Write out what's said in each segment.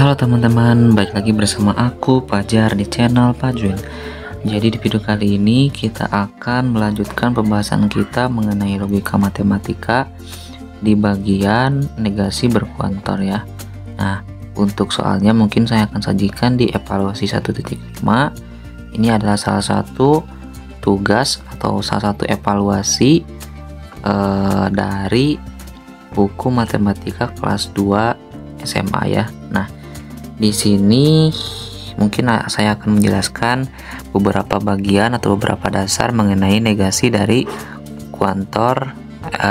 Halo teman-teman, balik lagi bersama aku Fajar di channel Fajwin. Jadi di video kali ini kita akan melanjutkan pembahasan kita mengenai logika matematika di bagian negasi berkuantor ya. Nah, untuk soalnya mungkin saya akan sajikan di evaluasi 1.5. Ini adalah salah satu tugas atau salah satu evaluasi dari buku matematika kelas 2 SMA ya. Nah, di sini mungkin saya akan menjelaskan beberapa bagian atau beberapa dasar mengenai negasi dari kuantor,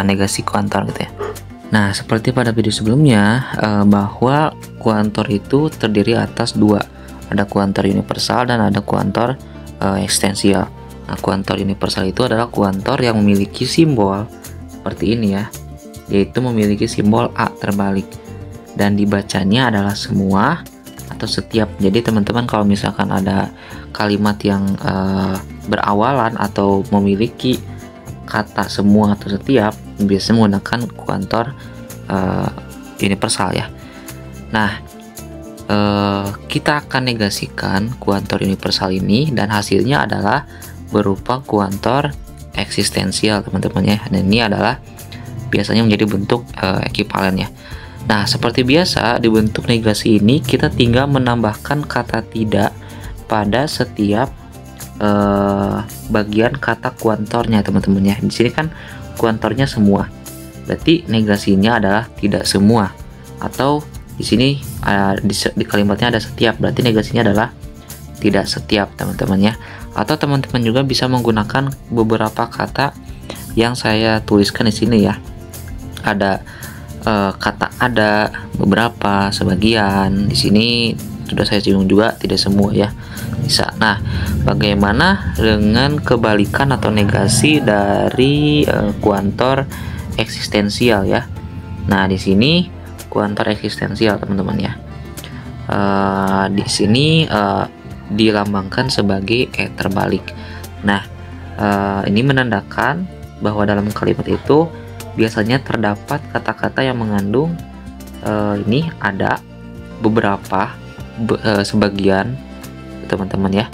negasi kuantor gitu ya. Nah, seperti pada video sebelumnya, bahwa kuantor itu terdiri atas dua, ada kuantor universal dan ada kuantor ekstensial. Nah, kuantor universal itu adalah kuantor yang memiliki simbol seperti ini ya, yaitu memiliki simbol A terbalik dan dibacanya adalah semua atau setiap. Jadi teman-teman kalau misalkan ada kalimat yang berawalan atau memiliki kata semua atau setiap, biasanya menggunakan kuantor universal ya. Nah, kita akan negasikan kuantor universal ini dan hasilnya adalah berupa kuantor eksistensial teman-teman ya. Dan ini adalah biasanya menjadi bentuk ekivalen ya. Nah, seperti biasa di bentuk negasi ini kita tinggal menambahkan kata tidak pada setiap bagian kata kuantornya teman-teman ya. Di sini kan kuantornya semua, berarti negasinya adalah tidak semua. Atau di sini di kalimatnya ada setiap, berarti negasinya adalah tidak setiap teman-teman ya. Atau teman-teman juga bisa menggunakan beberapa kata yang saya tuliskan di sini ya. Ada kata ada, beberapa, sebagian. Di sini sudah saya singgung juga, tidak semua ya. Bisa. Nah, bagaimana dengan kebalikan atau negasi dari kuantor eksistensial ya? Nah, di sini kuantor eksistensial teman-teman ya. Di sini dilambangkan sebagai terbalik. Nah, ini menandakan bahwa dalam kalimat itu biasanya terdapat kata-kata yang mengandung ini ada, beberapa, sebagian teman-teman ya.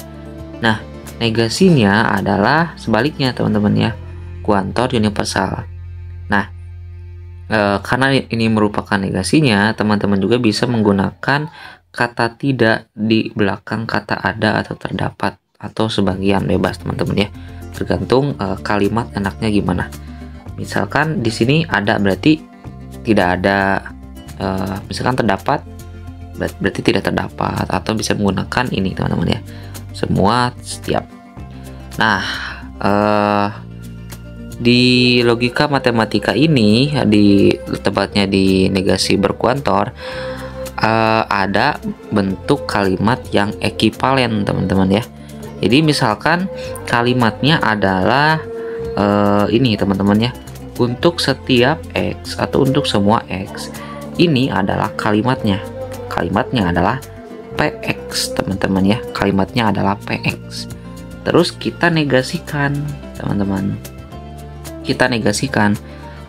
Nah, negasinya adalah sebaliknya teman-teman ya, kuantor universal. Nah, karena ini merupakan negasinya, teman-teman juga bisa menggunakan kata tidak di belakang kata ada atau terdapat atau sebagian, bebas teman-teman ya, tergantung kalimat enaknya gimana. Misalkan di sini ada berarti tidak ada, misalkan terdapat berarti tidak terdapat, atau bisa menggunakan ini teman-teman ya, semua, setiap. Nah, di logika matematika ini, di tepatnya di negasi berkuantor, ada bentuk kalimat yang ekivalen teman-teman ya. Jadi misalkan kalimatnya adalah ini teman-teman ya, untuk setiap X atau untuk semua X, ini adalah kalimatnya adalah PX teman-teman ya, kalimatnya adalah PX. Terus kita negasikan teman-teman,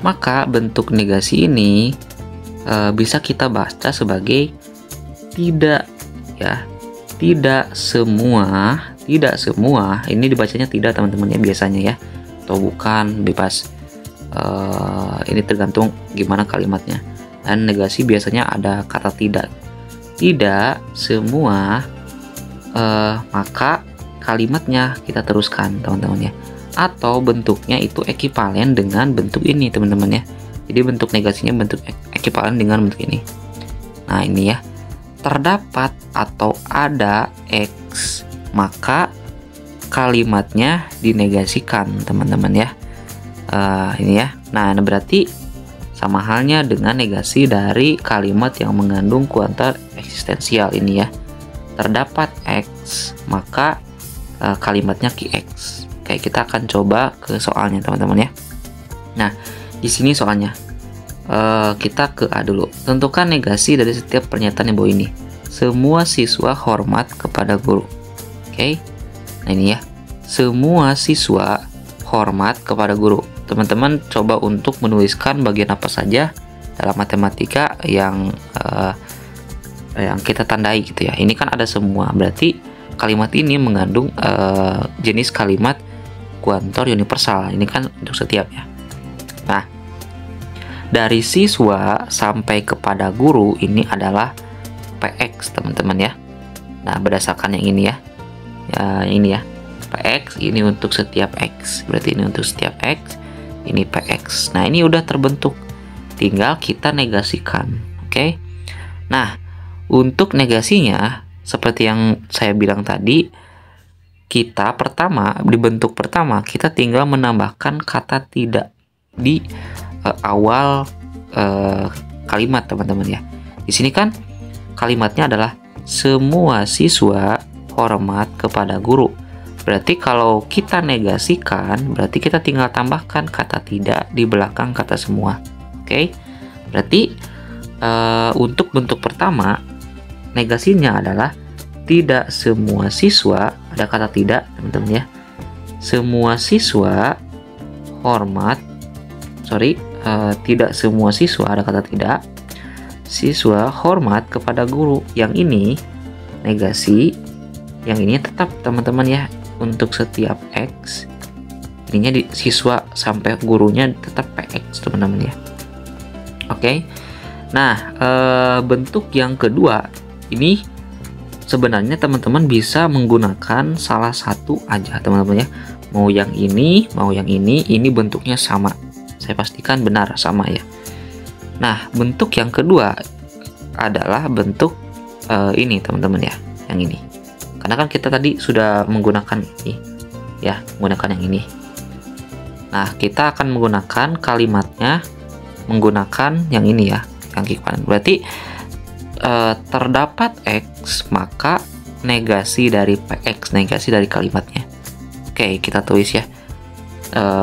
maka bentuk negasi ini bisa kita baca sebagai tidak ya, tidak semua. Ini dibacanya tidak teman-teman ya biasanya ya, atau bukan, bebas. Ini tergantung gimana kalimatnya. Dan negasi biasanya ada kata tidak semua, maka kalimatnya kita teruskan teman-teman ya, atau bentuknya itu ekivalen dengan bentuk ini teman-teman ya. Jadi bentuk negasinya bentuk ekivalen dengan bentuk ini. Nah, ini ya, terdapat atau ada X, maka kalimatnya dinegasikan teman-teman ya. Ini ya. Nah, berarti sama halnya dengan negasi dari kalimat yang mengandung kuantor eksistensial ini ya. Terdapat X, maka kalimatnya QX. Kayak kita akan coba ke soalnya teman-teman ya. Nah, di sini soalnya kita ke A dulu. Tentukan negasi dari setiap pernyataan yang bawah ini. Semua siswa hormat kepada guru. Oke. Nah, ini ya. Semua siswa hormat kepada guru. Teman-teman coba untuk menuliskan bagian apa saja dalam matematika yang yang kita tandai gitu ya. Ini kan ada semua, berarti kalimat ini mengandung jenis kalimat kuantor universal. Ini kan untuk setiap ya. Nah, dari siswa sampai kepada guru ini adalah PX teman-teman ya. Nah, berdasarkan yang ini ya. Ini ya. PX ini untuk setiap X. Berarti ini untuk setiap X, ini PX. Nah, ini udah terbentuk. Tinggal kita negasikan. Oke. Nah, untuk negasinya seperti yang saya bilang tadi, kita di bentuk pertama kita tinggal menambahkan kata tidak di awal kalimat teman-teman ya. Di sini kan kalimatnya adalah semua siswa hormat kepada guru. Berarti kalau kita negasikan, berarti kita tinggal tambahkan kata tidak di belakang kata semua. Oke. Berarti untuk bentuk pertama negasinya adalah tidak semua siswa, ada kata tidak teman-teman ya. Semua siswa hormat, tidak semua siswa, ada kata tidak. Siswa hormat kepada guru. Yang ini negasi, yang ini tetap teman-teman ya. Untuk setiap X, ininya di siswa sampai gurunya tetap PX teman-teman ya. Oke. Nah, bentuk yang kedua ini sebenarnya teman-teman bisa menggunakan salah satu aja teman-teman ya. Mau yang ini, mau yang ini bentuknya sama. Saya pastikan benar sama ya. Nah, bentuk yang kedua adalah bentuk ini teman-teman ya, yang ini. Karena kan kita tadi sudah menggunakan ini ya, menggunakan yang ini. Nah, kita akan menggunakan kalimatnya menggunakan yang ini ya, yang klik kanan. Berarti terdapat X, maka negasi dari PX, negasi dari kalimatnya. Oke, kita tulis ya.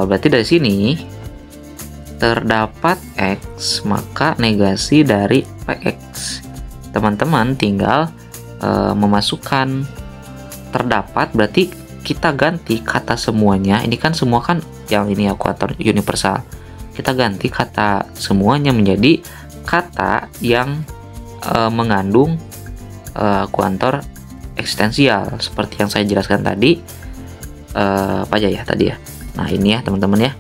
Berarti dari sini terdapat X, maka negasi dari PX. Teman-teman tinggal memasukkan terdapat, berarti kita ganti kata semuanya. Ini kan semua kan yang ini ya, kuantor universal. Kita ganti kata semuanya menjadi kata yang mengandung kuantor eksistensial seperti yang saya jelaskan tadi. Apa aja ya tadi ya. Nah, ini ya teman-teman ya.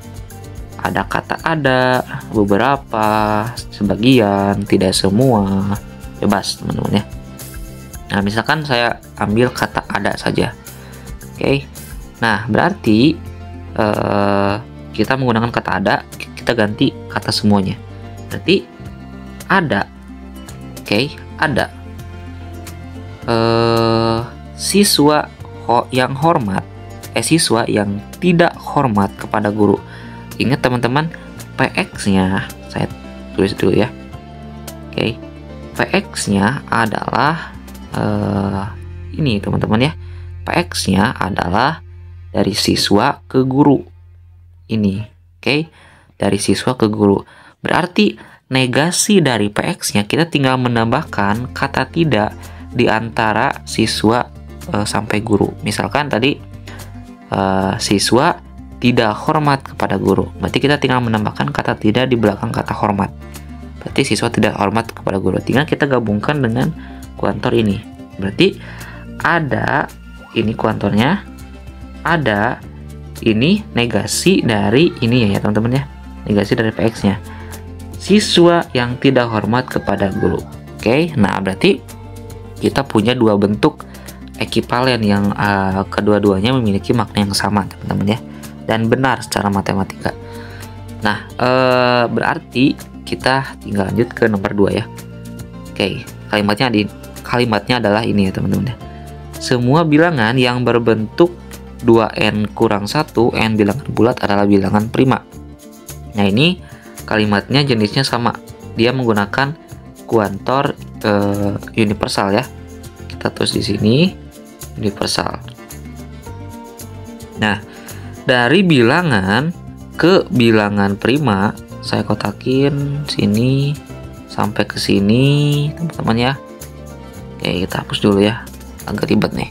Ada kata ada, beberapa, sebagian, tidak semua, bebas teman-teman ya. Nah, misalkan saya ambil kata ada saja. Oke. Nah, berarti kita menggunakan kata ada, kita ganti kata semuanya. Berarti ada. Oke, ada. Siswa yang hormat, siswa yang tidak hormat kepada guru. Ingat teman-teman, PX-nya saya tulis dulu ya. Oke. PX-nya adalah ini teman-teman ya. PX-nya adalah dari siswa ke guru. Ini, oke? Dari siswa ke guru. Berarti negasi dari PX-nya kita tinggal menambahkan kata tidak di antara siswa sampai guru. Misalkan tadi siswa tidak hormat kepada guru. Berarti kita tinggal menambahkan kata tidak di belakang kata hormat. Berarti siswa tidak hormat kepada guru. Tinggal kita gabungkan dengan kuantor ini. Berarti ada ini kuantornya, ada ini negasi dari ini ya teman-teman ya, negasi dari PX-nya, siswa yang tidak hormat kepada guru. Oke, nah berarti kita punya dua bentuk ekivalen yang kedua-duanya memiliki makna yang sama teman-teman ya, dan benar secara matematika. Nah, berarti kita tinggal lanjut ke nomor 2 ya. Oke, kalimatnya adalah ini ya teman-teman ya. Semua bilangan yang berbentuk 2n kurang 1, n bilangan bulat adalah bilangan prima. Nah, ini kalimatnya jenisnya sama. Dia menggunakan kuantor universal ya. Kita tulis di sini universal. Nah, dari bilangan ke bilangan prima saya kotakin sini sampai ke sini teman-teman ya. Oke, kita hapus dulu ya, agak ribet nih.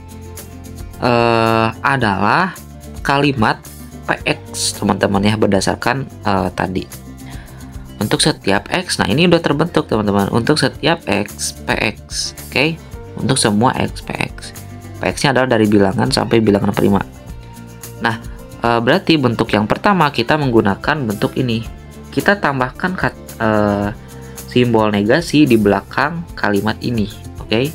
Adalah kalimat PX teman-teman ya, berdasarkan tadi. untuk setiap X. Nah, ini udah terbentuk teman-teman, untuk setiap X PX. Oke, untuk semua X PX. PX-nya adalah dari bilangan sampai bilangan prima. Nah, berarti bentuk yang pertama kita menggunakan bentuk ini. Kita tambahkan simbol negasi di belakang kalimat ini. Oke,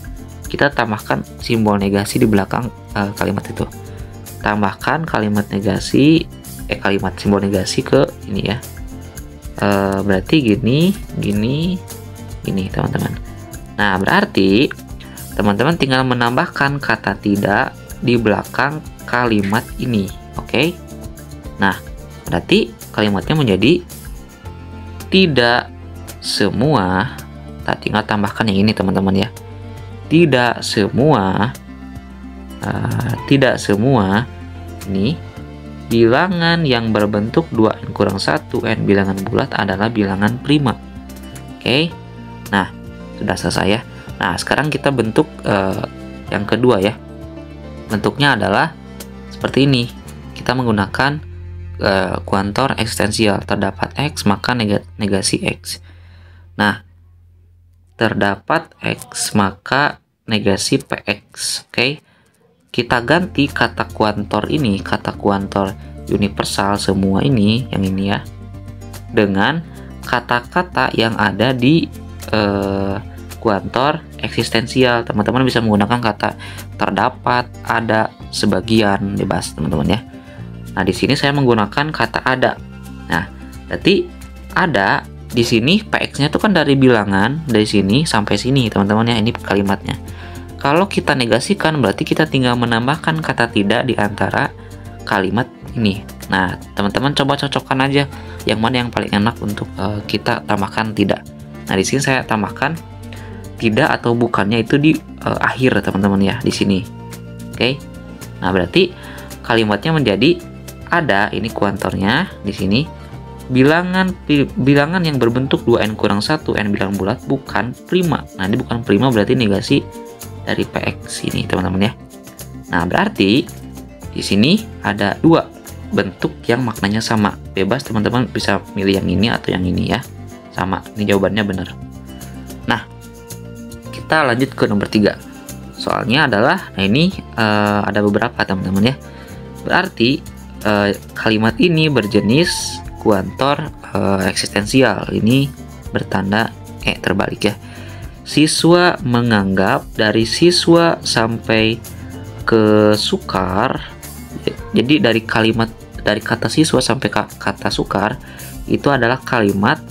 kita tambahkan simbol negasi di belakang kalimat itu. Tambahkan kalimat negasi, kalimat simbol negasi ke ini ya. Berarti gini teman-teman. Nah, berarti teman-teman tinggal menambahkan kata tidak di belakang kalimat ini. Oke. Nah, berarti kalimatnya menjadi tidak semua. Kita tinggal tambahkan yang ini teman-teman ya. Tidak semua ini bilangan yang berbentuk 2n kurang 1 n bilangan bulat adalah bilangan prima. Oke. Nah, sudah selesai ya. Nah, sekarang kita bentuk yang kedua ya. Bentuknya adalah seperti ini. Kita menggunakan kuantor eksistensial. Terdapat X maka negasi X. Nah, terdapat X maka negasi PX. Oke. Kita ganti kata kuantor ini, kata kuantor universal semua ini, yang ini ya, dengan kata-kata yang ada di kuantor eksistensial. Teman-teman bisa menggunakan kata terdapat, ada, sebagian, bebas teman-teman ya. Nah, di sini saya menggunakan kata ada. Nah, berarti ada di sini PX-nya itu kan dari bilangan dari sini sampai sini teman-teman ya, ini kalimatnya. Kalau kita negasikan berarti kita tinggal menambahkan kata tidak di antara kalimat ini. Nah, teman-teman coba cocokkan aja yang mana yang paling enak untuk kita tambahkan tidak. Nah, di sini saya tambahkan tidak atau bukannya itu di akhir teman-teman ya, di sini. Oke. Nah, berarti kalimatnya menjadi ada, ini kuantornya di sini. Bilangan yang berbentuk 2n kurang 1 n bilangan bulat bukan prima. Nah, ini bukan prima berarti negasi dari PX ini teman-teman ya. Nah, berarti di sini ada dua bentuk yang maknanya sama. Bebas teman-teman bisa milih yang ini atau yang ini ya. Sama, ini jawabannya benar. Nah, kita lanjut ke nomor 3. Soalnya adalah, nah ini ada beberapa teman-teman ya. Berarti kalimat ini berjenis kuantor eksistensial. Ini bertanda terbalik ya. Siswa menganggap dari siswa sampai ke sukar. Jadi dari kata siswa sampai kata sukar itu adalah kalimat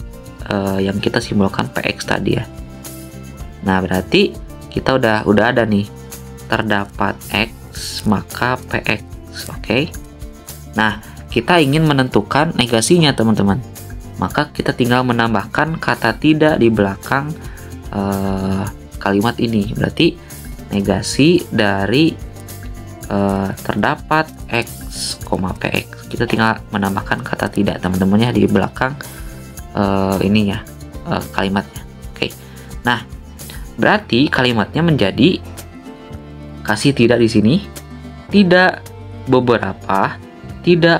yang kita simbolkan PX tadi ya. Nah, berarti kita udah ada nih, terdapat X maka PX. Oke. Nah, kita ingin menentukan negasinya teman-teman, maka kita tinggal menambahkan kata tidak di belakang kalimat ini. Berarti negasi dari terdapat X, PX. Kita tinggal menambahkan kata tidak teman-teman ya di belakang ini ya, kalimatnya. Oke. Nah, berarti kalimatnya menjadi kasih tidak di sini. Tidak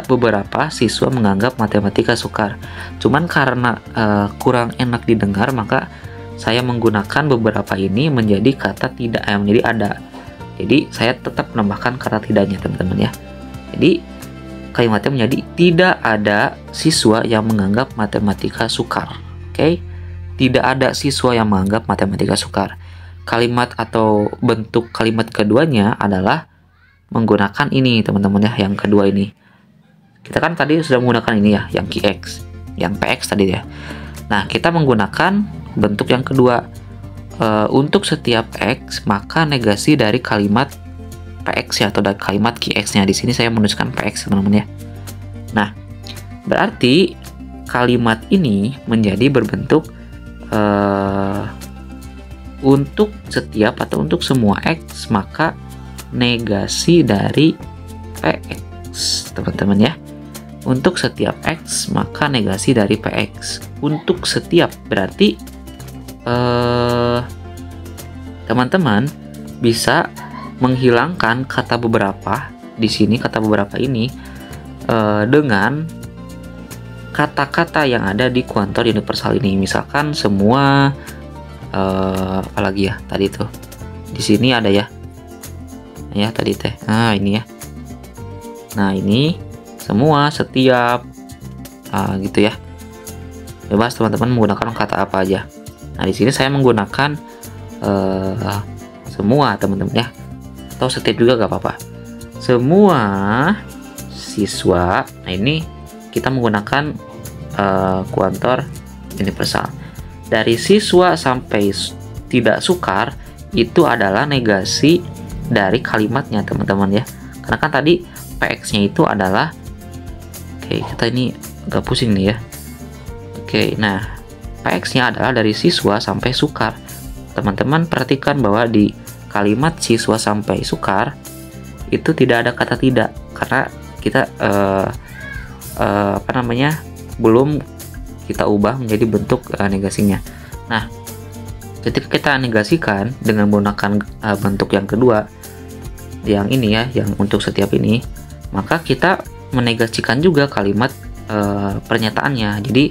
beberapa siswa menganggap matematika sukar. Cuman karena kurang enak didengar, maka saya menggunakan beberapa ini menjadi kata tidak, menjadi ada. Jadi saya tetap menambahkan kata tidaknya teman-teman ya. Jadi kalimatnya menjadi tidak ada siswa yang menganggap matematika sukar. Oke. Tidak ada siswa yang menganggap matematika sukar. Kalimat atau bentuk kalimat keduanya adalah menggunakan ini teman-teman ya, yang kedua ini. Kita kan tadi sudah menggunakan ini ya, yang QX, yang PX tadi ya. Nah, kita menggunakan bentuk yang kedua. Untuk setiap X maka negasi dari kalimat PX ya, atau dari kalimat QX-nya. Di sini saya menuliskan PX teman-teman ya. Nah, berarti kalimat ini menjadi berbentuk untuk setiap atau untuk semua X maka negasi dari PX teman-teman ya. Untuk setiap X maka negasi dari PX. Untuk setiap berarti teman-teman bisa menghilangkan kata beberapa di sini, kata beberapa ini dengan kata-kata yang ada di kuantor universal ini. Misalkan semua apalagi ya tadi tuh di sini ada ya tadi teh. Nah ini ya, nah ini semua, setiap, gitu ya. Bebas teman-teman menggunakan kata apa aja. Nah di sini saya menggunakan semua teman-teman ya, atau setiap juga gak apa-apa. Semua siswa. Nah ini kita menggunakan kuantor universal. Dari siswa sampai tidak sukar itu adalah negasi dari kalimatnya teman-teman ya. Karena kan tadi PX-nya itu adalah, oke kita ini agak pusing nih ya. Oke, nah PX-nya adalah dari siswa sampai sukar. Teman-teman perhatikan bahwa di kalimat siswa sampai sukar itu tidak ada kata tidak, karena kita belum kita ubah menjadi bentuk negasinya. Nah, ketika kita negasikan dengan menggunakan bentuk yang kedua, yang ini ya, yang untuk setiap ini, maka kita menegasikan juga kalimat pernyataannya. Jadi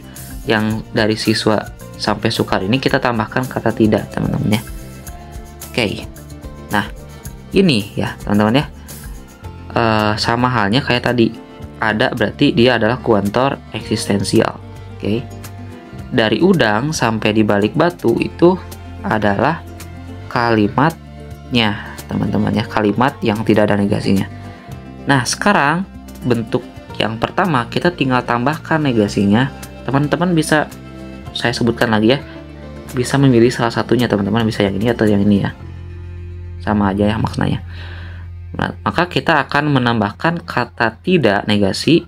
yang dari siswa sampai sukar ini kita tambahkan kata tidak teman-teman ya. Oke, nah ini ya teman-teman ya, sama halnya kayak tadi, ada berarti dia adalah kuantor eksistensial. Oke, dari udang sampai di balik batu itu adalah kalimatnya teman-teman ya, kalimat yang tidak ada negasinya. Nah sekarang bentuk yang pertama kita tinggal tambahkan negasinya. Teman-teman bisa saya sebutkan lagi ya, bisa memilih salah satunya teman-teman, bisa yang ini atau yang ini ya, sama aja ya maknanya. Nah, maka kita akan menambahkan kata tidak negasi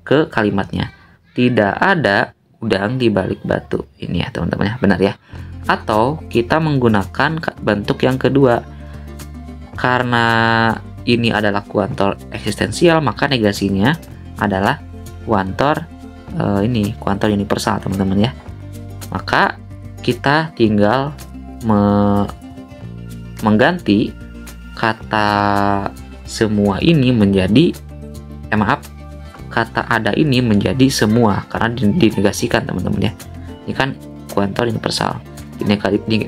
ke kalimatnya. Tidak ada udang di balik batu. Ini ya teman-teman ya, benar ya. Atau kita menggunakan bentuk yang kedua, karena ini adalah kuantor eksistensial, maka negasinya adalah kuantor kuantor universal teman-teman ya. Maka kita tinggal mengganti kata semua ini menjadi kata ada ini menjadi semua, karena dinegasikan teman-teman ya. Ini kan kuantor universal,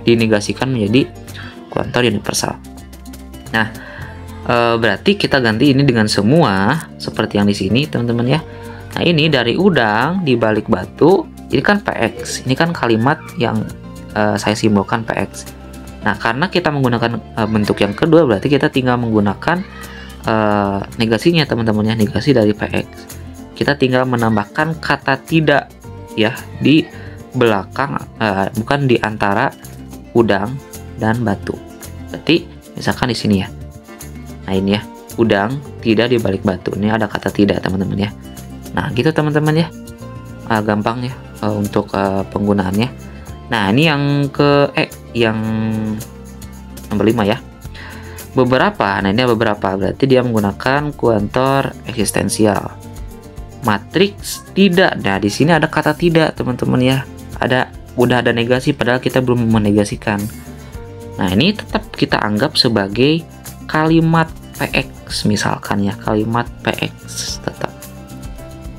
dinegasikan menjadi kuantor universal. Nah, berarti kita ganti ini dengan semua seperti yang di sini teman-teman ya. Nah ini dari udang di balik batu, ini kan PX, ini kan kalimat yang saya simbolkan PX. Nah karena kita menggunakan bentuk yang kedua, berarti kita tinggal menggunakan negasinya teman-teman ya, negasi dari PX. Kita tinggal menambahkan kata tidak ya di belakang, bukan di antara udang dan batu. Berarti misalkan di sini ya. Nah ini ya, udang tidak di balik batu. Ini ada kata tidak teman-teman ya. Nah gitu teman-teman ya, gampang ya untuk penggunaannya. Nah ini yang yang nomor 5 ya, beberapa. Nah ini beberapa, berarti dia menggunakan kuantor eksistensial. Matriks tidak. Nah di sini ada kata tidak teman-teman ya, udah ada negasi padahal kita belum menegasikan. Nah ini tetap kita anggap sebagai kalimat PX misalkan ya, kalimat PX tetap.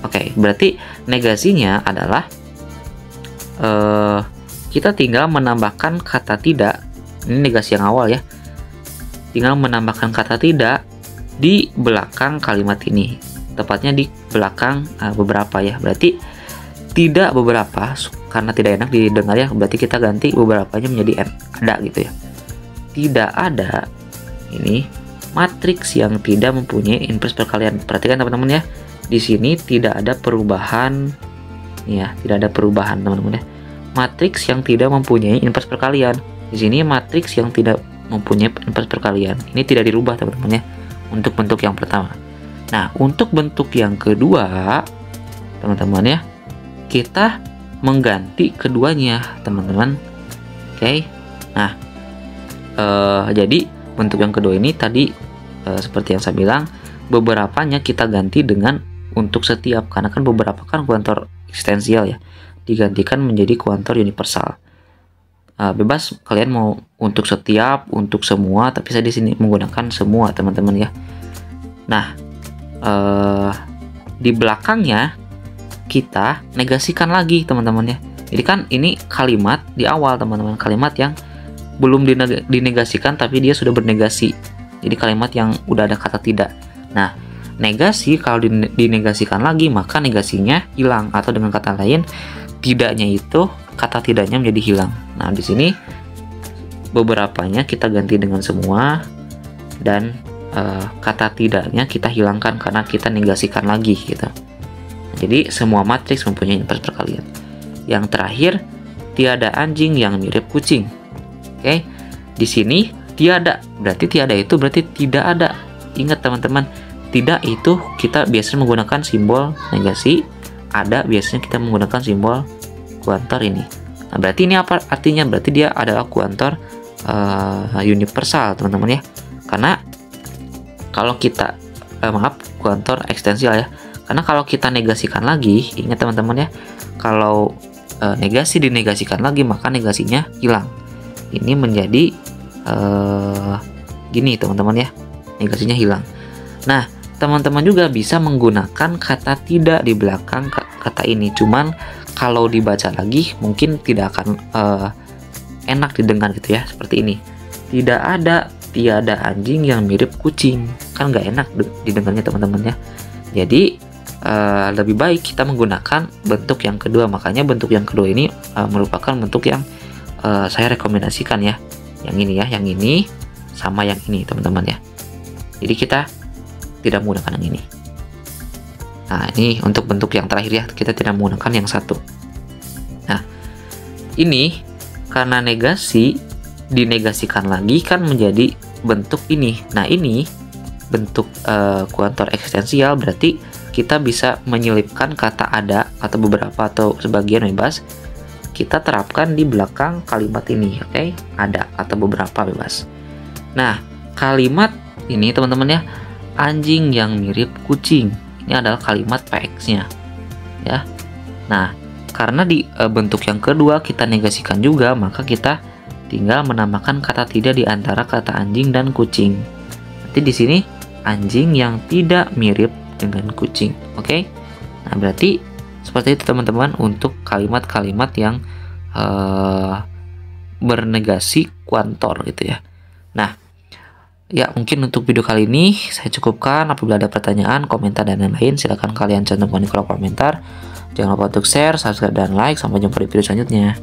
Oke, berarti negasinya adalah kita tinggal menambahkan kata tidak. Ini negasi yang awal ya. Tinggal menambahkan kata tidak di belakang kalimat ini. Tepatnya di belakang beberapa ya. Berarti tidak beberapa, karena tidak enak didengar ya. Berarti kita ganti beberapanya menjadi ada gitu ya. Tidak ada ini matriks yang tidak mempunyai inverse perkalian. Perhatikan teman-teman ya. Di sini tidak ada perubahan ya, tidak ada perubahan teman-teman ya. Matriks yang tidak mempunyai inverse perkalian. Di sini matriks yang tidak mempunyai inverse perkalian. Ini tidak dirubah teman-teman ya, untuk bentuk yang pertama. Nah, untuk bentuk yang kedua teman-teman ya, kita mengganti keduanya teman-teman. Oke. Nah, jadi bentuk yang kedua ini tadi seperti yang saya bilang, beberapanya kita ganti dengan untuk setiap, karena kan beberapa kan kuantor eksistensial ya, digantikan menjadi kuantor universal. Bebas kalian mau untuk setiap, untuk semua, tapi saya di sini menggunakan semua teman-teman ya. Nah di belakangnya kita negasikan lagi teman-teman ya. Jadi kan ini kalimat di awal teman-teman, kalimat yang belum dinegasikan tapi dia sudah bernegasi. Jadi kalimat yang udah ada kata tidak. Nah, negasi kalau dinegasikan lagi maka negasinya hilang, atau dengan kata lain tidaknya itu, kata tidaknya menjadi hilang. Nah, di sini beberapanya kita ganti dengan semua, dan kata tidaknya kita hilangkan karena kita negasikan lagi gitu. Jadi semua matriks mempunyai inverse perkalian. Yang terakhir, tiada anjing yang mirip kucing. Oke, di sini tiada, berarti tiada itu berarti tidak ada. Ingat teman-teman, tidak itu kita biasanya menggunakan simbol negasi, ada biasanya kita menggunakan simbol kuantor ini. Nah, berarti ini apa artinya? Berarti dia adalah kuantor universal teman-teman ya. Karena kalau kita kuantor ekstensial ya. Karena kalau kita negasikan lagi, ingat teman-teman ya, kalau negasi dinegasikan lagi maka negasinya hilang. Ini menjadi gini teman-teman ya, negasinya hilang. Nah, teman-teman juga bisa menggunakan kata tidak di belakang kata ini. Cuman kalau dibaca lagi mungkin tidak akan enak didengar gitu ya, seperti ini. Tidak ada, tiada anjing yang mirip kucing. Kan nggak enak didengarnya teman-teman ya. Jadi lebih baik kita menggunakan bentuk yang kedua. Makanya bentuk yang kedua ini merupakan bentuk yang saya rekomendasikan ya. Yang ini ya, yang ini sama yang ini teman-teman ya. Jadi kita tidak menggunakan yang ini. Nah, ini untuk bentuk yang terakhir ya, kita tidak menggunakan yang satu. Nah, ini karena negasi dinegasikan lagi kan menjadi bentuk ini. Nah, ini bentuk kuantor ekstensial, berarti kita bisa menyelipkan kata ada atau beberapa atau sebagian bebas, kita terapkan di belakang kalimat ini. Oke, ada atau beberapa bebas. Nah, kalimat ini teman-teman ya, anjing yang mirip kucing, ini adalah kalimat PX-nya ya. Nah, karena di bentuk yang kedua kita negasikan juga, maka kita tinggal menambahkan kata tidak di antara kata anjing dan kucing. Nanti di sini anjing yang tidak mirip dengan kucing. Oke. Nah, berarti seperti itu teman-teman untuk kalimat-kalimat yang bernegasi kuantor gitu ya. Nah, ya mungkin untuk video kali ini saya cukupkan. Apabila ada pertanyaan, komentar dan lain-lain, silakan kalian cantumkan di kolom komentar. Jangan lupa untuk share, subscribe, dan like. Sampai jumpa di video selanjutnya.